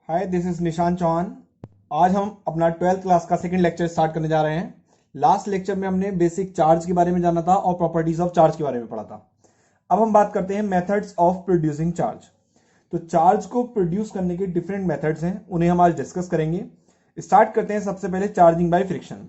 Hi, this is निशान चौहान। आज हम अपना 12th क्लास का सेकंड लेक्चर स्टार्ट करने जा रहे हैं। लास्ट लेक्चर में हमने बेसिक चार्ज के बारे में जाना था और प्रॉपर्टीज ऑफ चार्ज के बारे में पढ़ा था। अब हम बात करते हैं मेथड्स ऑफ प्रोड्यूसिंग चार्ज। तो चार्ज को प्रोड्यूस करने के डिफरेंट मेथड्स हैं, उन्हें हम आज डिस्कस करेंगे। स्टार्ट करते हैं सबसे पहले charging by friction.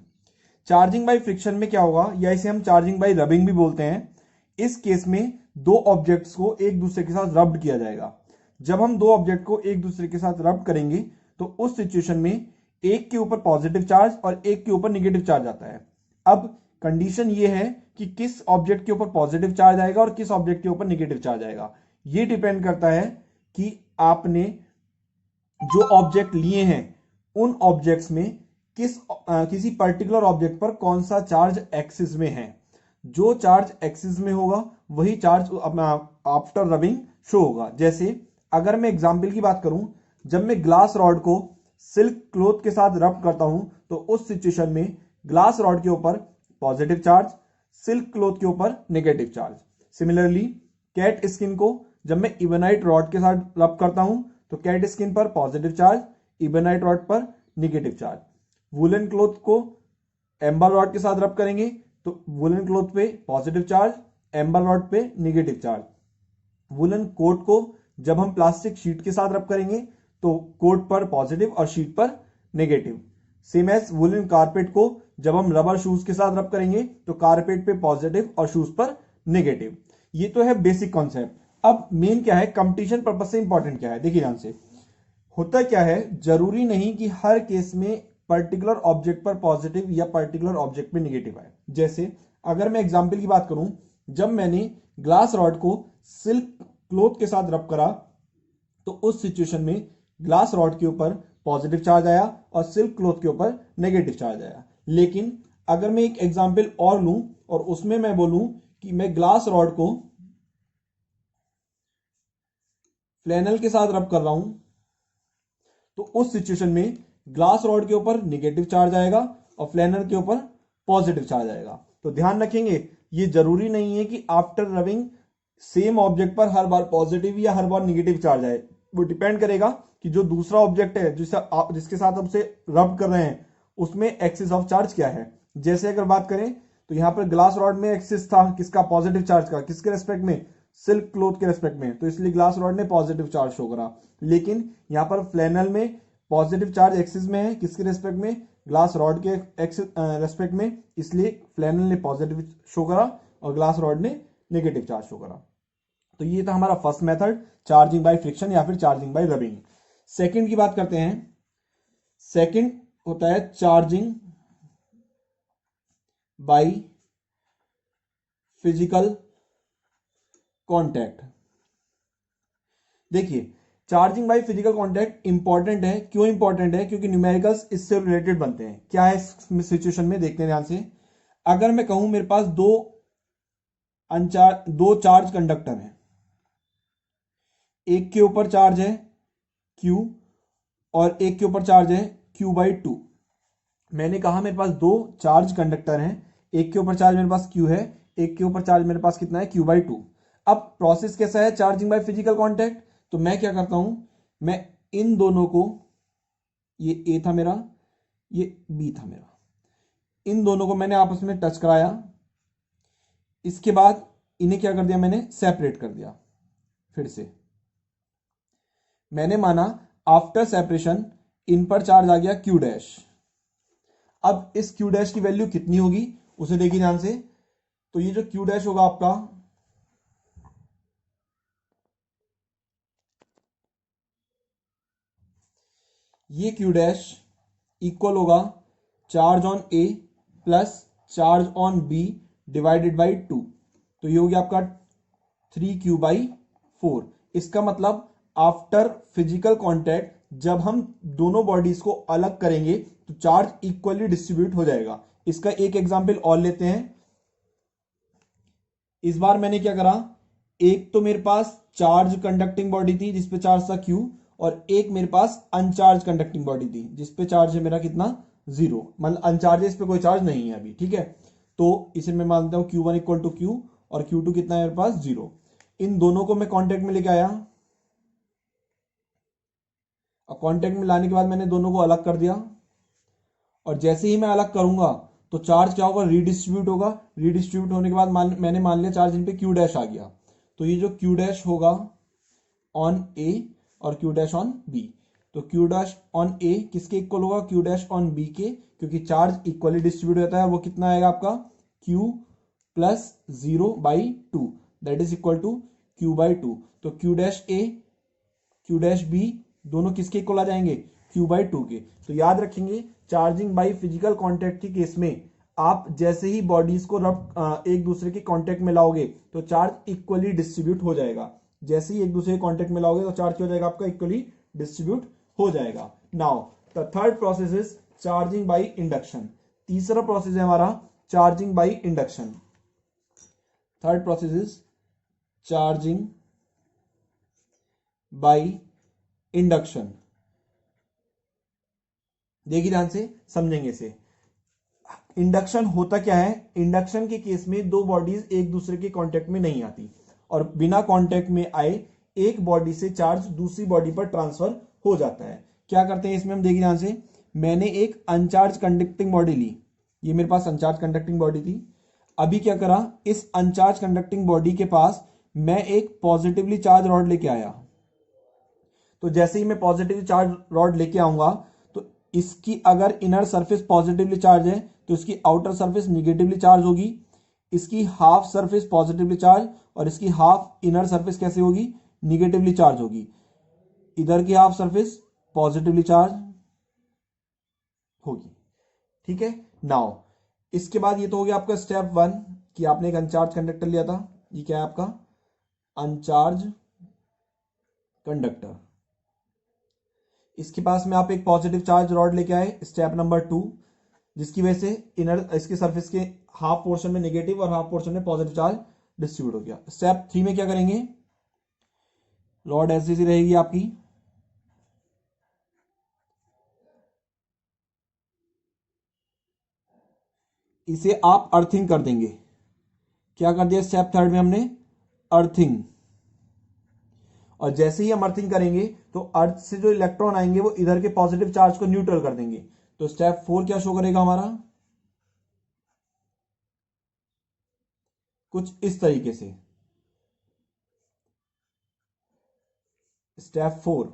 Charging by friction में क्या होगा, या इसे हम चार्जिंग बाय रबिंग भी बोलते हैं। इस केस में दो ऑब्जेक्ट्स को एक दूसरे के साथ रब्ड किया जाएगा। जब हम दो ऑब्जेक्ट को एक दूसरे के साथ रब करेंगे तो उस सिचुएशन में एक के ऊपर पॉजिटिव चार्ज और एक के ऊपर निगेटिव चार्ज आता है। अब कंडीशन ये है कि किस ऑब्जेक्ट के ऊपर पॉजिटिव चार्ज आएगा और किस ऑब्जेक्ट के ऊपर निगेटिव चार्ज आएगा। ये डिपेंड करता है कि आपने जो ऑब्जेक्ट लिए हैं उन ऑब्जेक्ट्स में किसी पर्टिकुलर ऑब्जेक्ट पर कौन सा चार्ज एक्सिस में है। जो चार्ज एक्सिस में होगा वही चार्ज आफ्टर रबिंग शो होगा। जैसे अगर मैं एग्जाम्पल की बात करूं, जब मैं ग्लास रॉड को सिल्क क्लॉथ के साथ रब करता हूं तो उस सिचुएशन में ग्लास रॉड के ऊपर पॉजिटिव चार्ज, सिल्क क्लॉथ के ऊपर negative charge. Similarly cat skin को जब मैं इबोनाइट रॉड के साथ रब करता हूं तो कैट स्किन पर पॉजिटिव चार्ज, इबोनाइट रॉड पर नेगेटिव चार्ज। वुलन क्लॉथ को एम्बर रॉड के साथ रब करेंगे तो वुलन क्लॉथ पे पॉजिटिव चार्ज, एम्बर रॉड पे नेगेटिव चार्ज। वुलन कोट को जब हम प्लास्टिक शीट के साथ रब करेंगे तो कोट पर पॉजिटिव और शीट पर negative. Same as woollen carpet को जब हम रबर शूज के साथ रब करेंगे तो कारपेट पे पॉजिटिव और शूज पर नेगेटिव। ये तो है बेसिक कॉन्सेप्ट। अब मेन क्या है, कंपटीशन पर्पज से इंपॉर्टेंट क्या है, देखिए ध्यान से। होता क्या है, जरूरी नहीं कि हर केस में पर्टिकुलर ऑब्जेक्ट पर पॉजिटिव या पर्टिकुलर ऑब्जेक्ट पे नेगेटिव आए। जैसे अगर मैं एग्जांपल की बात करूं, जब मैंने ग्लास रॉड को सिल्क क्लॉथ के साथ रब करा तो उस सिचुएशन में ग्लास रॉड के ऊपर पॉजिटिव चार्ज आया और सिल्क क्लॉथ के ऊपर नेगेटिव चार्ज आया। लेकिन अगर मैं एक एग्जांपल और लूं और उसमें मैं बोलूं कि मैं ग्लास रॉड को फ्लैनल के साथ रब कर रहा हूं तो उस सिचुएशन में ग्लास रॉड के ऊपर नेगेटिव चार्ज आएगा और फ्लैनल के ऊपर पॉजिटिव चार्ज आएगा। तो ध्यान रखेंगे, ये जरूरी नहीं है कि आफ्टर रबिंग सेम ऑब्जेक्ट पर हर बार पॉजिटिव या हर बार नेगेटिव चार्ज आए। वो डिपेंड करेगा कि जो दूसरा ऑब्जेक्ट है जिसके साथ आप उसे रब कर रहे हैं उसमें एक्सिस ऑफ चार्ज क्या है। जैसे अगर बात करें तो यहां पर ग्लास रॉड में एक्सिस था किसका, पॉजिटिव चार्ज का, किसके रेस्पेक्ट में, सिल्क क्लॉथ के रेस्पेक्ट में, तो इसलिए ग्लास रॉड ने पॉजिटिव चार्ज शो करा। लेकिन यहां पर फ्लैनल में पॉजिटिव चार्ज एक्सिस में है, किसके रेस्पेक्ट में, ग्लास रॉड के रेस्पेक्ट में, इसलिए फ्लैनल ने पॉजिटिव शो करा और ग्लास रॉड ने नेगेटिव चार्ज शो करा। तो ये था हमारा first method, charging by friction या फिर चार्जिंग बाय रबिंग। सेकंड की बात करते हैं। सेकंड होता है चार्जिंग बाय फिजिकल कांटेक्ट। देखिए, charging by physical contact important है। क्यों इंपॉर्टेंट है? क्योंकि न्यूमेरिकल्स इससे रिलेटेड बनते हैं। क्या है इस सिचुएशन में, देखते हैं ध्यान से। अगर मैं कहूं मेरे पास दो चार्ज कंडक्टर हैं, एक के ऊपर चार्ज है Q और एक के ऊपर चार्ज है Q/2। मैंने कहा मेरे पास दो चार्ज कंडक्टर हैं, एक के ऊपर चार्ज मेरे पास Q है, एक के ऊपर चार्ज मेरे पास कितना है, Q/2। अब प्रोसेस कैसा है चार्जिंग बाय फिजिकल कांटेक्ट, तो मैं क्या करता हूं, मैं इन दोनों को, ये A था मेरा, ये B था मेरा, इन दोनों को मैंने आपस में टच कराया। इसके बाद इन्हें क्या कर दिया, मैंने सेपरेट कर दिया। फिर से मैंने माना आफ्टर सेपरेशन इन पर चार्ज आ गया Q'। अब इस Q' की वैल्यू कितनी होगी उसे देखिए ध्यान से। तो ये जो Q' होगा आपका, ये Q' इक्वल होगा charge on A plus charge on B divided by 2। तो ये हो गया आपका 3Q/4। इसका मतलब आफ्टर फिजिकल कांटेक्ट जब हम दोनों बॉडीज को अलग करेंगे तो चार्ज इक्वली डिस्ट्रीब्यूट हो जाएगा। इसका एक एग्जांपल और लेते हैं। इस बार मैंने क्या करा, एक तो मेरे पास चार्ज कंडक्टिंग बॉडी थी जिसपे चार्ज था Q, और एक मेरे पास अनचार्ज कंडक्टिंग बॉडी थी जिसपे चार्ज है मेरा कितना, 0। मतलब अनचार्ज है, इस पे कोई चार्ज नहीं है अभी, ठीक है। तो इसे मैं मानता हूं Q1 इक्वल टू Q और Q2 कितना है मेरे पास, 0। इन दोनों को मैं कांटेक्ट में लेके आया। और कांटेक्ट में लाने के बाद मैंने दोनों को अलग कर दिया, और जैसे ही मैं अलग करूंगा तो चार्ज क्या होगा, रीडिस्ट्रीब्यूट होगा। रीडिस्ट्रीब्यूट होने के बाद मैंने मान लिया चार्ज इन पे क्यू डैश आ गया, तो ये जो क्यू डैश होगा ऑन ए और क्यू डैश ऑन बी, तो क्यू डैश ऑन ए किसके इक्वल होगा, क्यू डैश ऑन बी के, क्योंकि चार्ज इक्वली डिस्ट्रीब्यूट होता है। वो कितना आएगा आपका, Q plus 0/2, that is equal to Q/2। तो Q dash A Q dash B दोनों किसके इक्वल आ जाएंगे, Q/2 के। तो याद रखेंगे चार्जिंग बाई फिजिकल कॉन्टैक्ट के केस में आप जैसे ही बॉडीज को रब एक दूसरे के कांटेक्ट में लाओगे तो चार्ज इक्वली डिस्ट्रीब्यूट हो जाएगा। जैसे ही एक दूसरे के कांटेक्ट में लाओगे तो चार्ज क्या हो जाएगा आपका, इक्वली डिस्ट्रीब्यूट हो जाएगा। Now the third process is charging by induction. तीसरा प्रोसेस है हमारा charging by induction. Third process is charging by induction. देखिए ध्यान से समझेंगे इसे। इंडक्शन होता क्या है, इंडक्शन के केस में दो बॉडीज एक दूसरे के कांटेक्ट में नहीं आती और बिना कांटेक्ट में आए एक बॉडी से चार्ज दूसरी बॉडी पर ट्रांसफर हो जाता है। क्या करते हैं इसमें हम देखिए ध्यान से। मैंने एक अनचार्ज कंडक्टिंग बॉडी ली, ये मेरे पास अनचार्ज कंडक्टिंग बॉडी थी। अभी क्या करा, इस अनचार्ज कंडक्टिंग बॉडी के पास मैं एक पॉजिटिवली चार्ज रॉड लेके आया। तो जैसे ही मैं पॉजिटिव चार्ज रॉड लेके आऊंगा तो इसकी अगर इनर सरफेस पॉजिटिवली चार्ज है तो इसकी आउटर सरफेस निगेटिवली चार्ज होगी। इसकी हाफ सरफेस पॉजिटिवली चार्ज और इसकी हाफ इनर सरफेस कैसे होगी, निगेटिवली चार्ज होगी। इधर की हाफ सरफेस पॉजिटिवली चार्ज होगी। ठीक है, नाउ इसके बाद ये तो हो गया आपका स्टेप 1 कि आपने एक अनचार्ज कंडक्टर लिया था। ये क्या है आपका, अनचार्ज कंडक्टर। इसके पास में आप एक पॉजिटिव चार्ज रॉड लेके आए, स्टेप नंबर 2, जिसकी वजह से इनर इसके सरफेस के हाफ पोर्शन में नेगेटिव और हाफ पोर्शन में पॉजिटिव चार्ज डिस्ट्रीब्यूट हो गया। स्टेप 3 में क्या करेंगे, रॉड ऐसी सी रहेगी आपकी, इसे आप अर्थिंग कर देंगे। क्या कर दिया स्टेप 3 में हमने, अर्थिंग। और जैसे ही हम अर्थिंग करेंगे तो अर्थ से जो इलेक्ट्रॉन आएंगे वो इधर के पॉजिटिव चार्ज को न्यूट्रल कर देंगे। तो स्टेप 4 क्या शो करेगा हमारा, कुछ इस तरीके से। स्टेप 4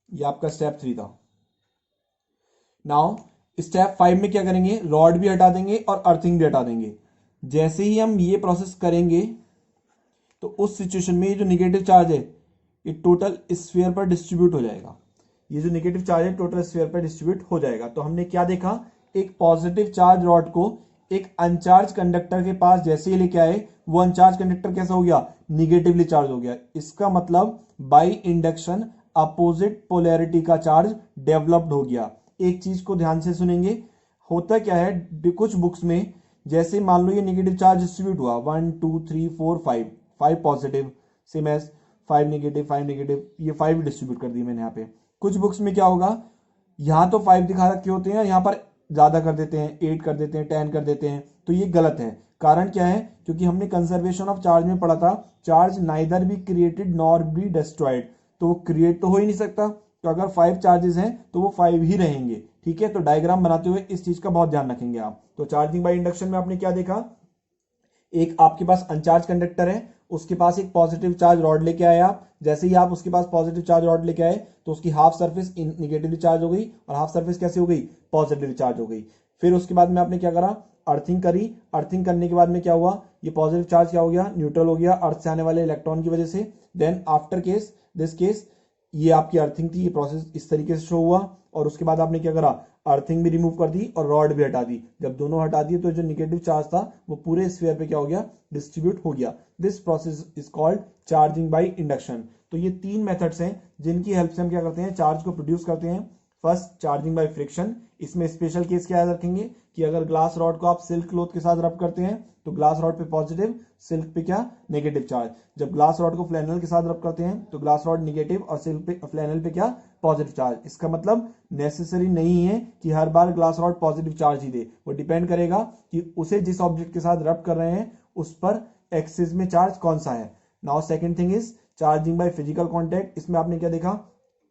ये आपका स्टेप 3 था। नाउ स्टेप 5 में क्या करेंगे, रॉड भी हटा देंगे और अर्थिंग भी हटा देंगे। जैसे ही हम ये प्रोसेस करेंगे तो उस सिचुएशन में ये जो निगेटिव चार्ज है ये टोटल स्फीयर पर डिस्ट्रीब्यूट हो जाएगा। ये जो नेगेटिव चार्ज है टोटल स्फीयर पर डिस्ट्रीब्यूट हो जाएगा। तो हमने क्या देखा, एक पॉजिटिव चार्ज रॉड को एक अनचार्ज कंडक्टर के पास जैसे ही लेके आए वो अनचार्ज कंडक्टर कैसा हो गया, निगेटिवली चार्ज हो गया। इसका मतलब बाई इंडक्शन अपोजिट पोलैरिटी का चार्ज डेवलप्ड हो गया। एक चीज को ध्यान से सुनेंगे, होता क्या है कुछ बुक्स में, जैसे मान लो ये नेगेटिव चार्ज डिस्ट्रीब्यूट हुआ 1 2 3 4 5 positive, same as 5 negative 5 negative, ये 5 डिस्ट्रीब्यूट कर दी मैंने यहाँ पे। कुछ बुक्स में क्या होगा, यहां तो 5 दिखा रखे होते हैं, यहां पर ज्यादा कर देते हैं, 8 कर देते हैं, 10 कर देते हैं। तो ये गलत है। कारण क्या है, क्योंकि हमने कंजर्वेशन ऑफ चार्ज में पढ़ा था charge neither be created nor be destroyed, तो वो क्रिएट तो हो ही नहीं सकता। तो अगर 5 चार्जेस हैं तो वो 5 ही रहेंगे। ठीक है, तो डायग्राम बनाते हुए इस चीज का बहुत ध्यान रखेंगे आप। तो चार्जिंग बाय इंडक्शन में आपने क्या देखा, एक आपके पास अनचार्ज कंडक्टर है, उसके पास एक पॉजिटिव चार्ज रॉड लेके आए आप। जैसे ही आप उसके पास पॉजिटिव चार्ज रॉड लेके आए तो उसकी हाफ सरफेस निगेटिवली चार्ज हो गई और हाफ सरफेस कैसे हो गई, पॉजिटिवली चार्ज हो गई। फिर उसके बाद में आपने क्या करा, अर्थिंग करी। अर्थिंग करने के बाद में क्या हुआ, ये पॉजिटिव चार्ज क्या हो गया, न्यूट्रल हो गया अर्थ से आने वाले इलेक्ट्रॉन की वजह से। Then after case this case ये आपकी अर्थिंग थी, ये प्रोसेस इस तरीके से शो हुआ। और उसके बाद आपने क्या करा, अर्थिंग भी रिमूव कर दी और रॉड भी हटा दी। जब दोनों हटा दिए तो जो निगेटिव चार्ज था वो पूरे स्फीयर पे क्या हो गया, डिस्ट्रीब्यूट हो गया। This process is called charging by induction. तो ये 3 मेथड्स हैं जिनकी हेल्प से हम क्या करते हैं, चार्ज को प्रोड्यूस करते हैं। फर्स्ट चार्जिंग बाय फ्रिक्शन, इसमें स्पेशल केस क्या याद रखेंगे कि अगर ग्लास रॉड को आप सिल्क क्लॉथ के साथ रब करते हैं तो ग्लास रॉड पे पॉजिटिव, सिल्क पे क्या, नेगेटिव चार्ज। जब ग्लास रॉड को फ्लैनल के साथ रब करते हैं तो ग्लास रॉड नेगेटिव और सिल्क पे फ्लैनल पे क्या, पॉजिटिव चार्ज। इसका मतलब नेसेसरी नहीं है कि हर बार ग्लास रॉड पॉजिटिव चार्ज ही दे, वो डिपेंड करेगा कि उसे जिस ऑब्जेक्ट के साथ रब कर रहे हैं उस पर एक्सिस में चार्ज कौन सा है। Now second thing is charging by physical contact. इसमें आपने क्या देखा,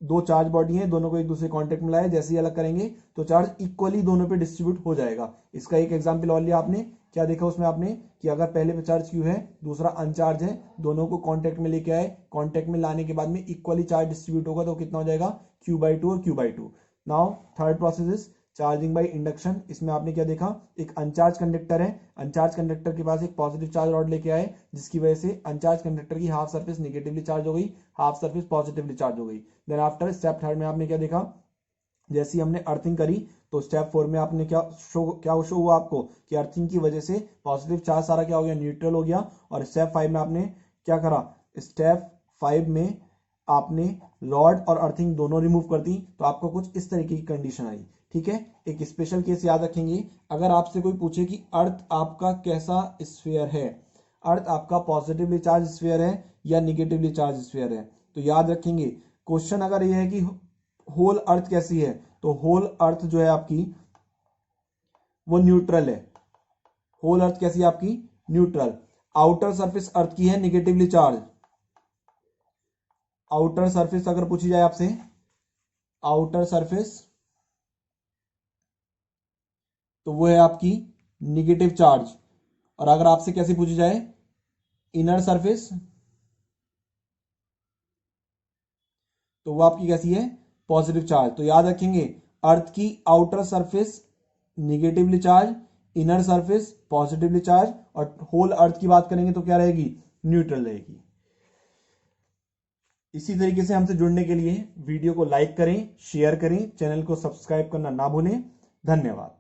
दो चार्ज बॉडी हैं, दोनों को एक दूसरे कांटेक्ट में लाया, जैसे ही अलग करेंगे तो चार्ज इक्वली दोनों पे डिस्ट्रीब्यूट हो जाएगा। इसका एक एग्जांपल और लिया आपने, क्या देखा उसमें आपने कि अगर पहले पे चार्ज क्यू है, दूसरा अनचार्ज है, दोनों को कांटेक्ट में लेके आए, कांटेक्ट में लाने के बाद में इक्वली चार्ज डिस्ट्रीब्यूट होगा तो कितना हो जाएगा, Q/2 और Q/2। Now third process is charging by induction. इसमें आपने क्या देखा, एक अनचार्ज कंडक्टर है, अनचार्ज कंडक्टर के पास एक पॉजिटिव चार्ज रॉड लेके आए, जिसकी वजह से अनचार्ज कंडक्टर की हाफ सरफेस नेगेटिवली चार्ज हो गई, हाफ सरफेस पॉजिटिवली चार्ज हो गई। देन आफ्टर स्टेप थर्ड में आपने क्या देखा, जैसे ही हमने अर्थिंग करी तो स्टेप 4 में आपने क्या शो हुआ आपको कि अर्थिंग की वजह से पॉजिटिव चार्ज सारा क्या हो गया, न्यूट्रल हो गया। और स्टेप 5 में आपने क्या करा, स्टेप 5 में आपने रॉड और अर्थिंग दोनों रिमूव कर दी, तो आपको कुछ इस तरीके की कंडीशन आई। ठीक है, एक स्पेशल केस याद रखेंगे, अगर आपसे कोई पूछे कि अर्थ आपका कैसा स्फीयर है, अर्थ आपका पॉजिटिवली चार्ज स्फीयर है या निगेटिवली चार्ज स्फीयर है, तो याद रखेंगे क्वेश्चन अगर यह है कि होल अर्थ कैसी है, तो होल अर्थ जो है आपकी वो न्यूट्रल है। होल अर्थ कैसी है आपकी, न्यूट्रल। आउटर सरफेस अर्थ की है निगेटिवली चार्ज। आउटर सरफेस अगर पूछी जाए आपसे, आउटर सरफेस तो वो है आपकी निगेटिव चार्ज। और अगर आपसे कैसे पूछी जाए इनर सरफेस, तो वो आपकी कैसी है, पॉजिटिव चार्ज। तो याद रखेंगे अर्थ की outer surface negatively charge, inner surface positively charge, और होल अर्थ की बात करेंगे तो क्या रहेगी, न्यूट्रल रहेगी। इसी तरीके से हमसे जुड़ने के लिए वीडियो को लाइक करें, शेयर करें, चैनल को सब्सक्राइब करना ना भूलें। धन्यवाद।